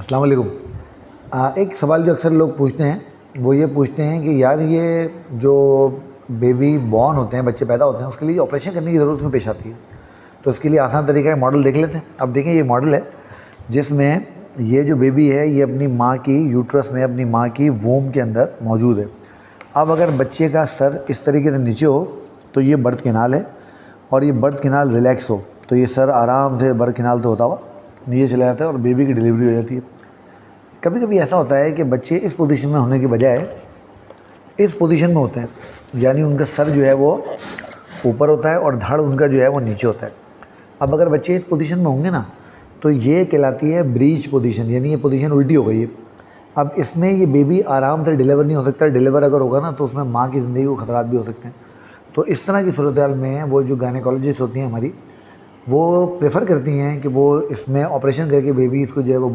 अस्सलाम वालेकुम। एक सवाल जो अक्सर लोग पूछते हैं वो ये पूछते हैं कि यार ये जो बेबी बॉर्न होते हैं, बच्चे पैदा होते हैं, उसके लिए ऑपरेशन करने की ज़रूरत क्यों पेश आती है। तो इसके लिए आसान तरीका है, मॉडल देख लेते हैं। अब देखें, ये मॉडल है जिसमें ये जो बेबी है ये अपनी माँ की यूट्रस में, अपनी माँ की वोम के अंदर मौजूद है। अब अगर बच्चे का सर इस तरीके से नीचे हो तो ये बर्थ कैनाल है, और ये बर्थ कैनाल रिलैक्स हो तो ये सर आराम से बर्थ कैनाल से होता हुआ नीचे चला जाता है और बेबी की डिलीवरी हो जाती है। कभी कभी ऐसा होता है कि बच्चे इस पोजीशन में होने के बजाय इस पोजीशन में होते हैं, यानी उनका सर जो है वो ऊपर होता है और धड़ उनका जो है वो नीचे होता है। अब अगर बच्चे इस पोजीशन में होंगे ना तो ये कहलाती है ब्रीच पोजीशन, यानी ये पोजीशन उल्टी हो गई है। अब इसमें ये बेबी आराम से डिलीवर नहीं हो सकता। डिलीवर अगर होगा ना तो उसमें माँ की ज़िंदगी को खतरात भी हो सकते हैं। तो इस तरह की सूरत हाल में वो जो गायनेकोलॉजिस्ट होती हैं हमारी, वो प्रेफर करती हैं कि वो इसमें ऑपरेशन करके बेबीज़ को जो है वो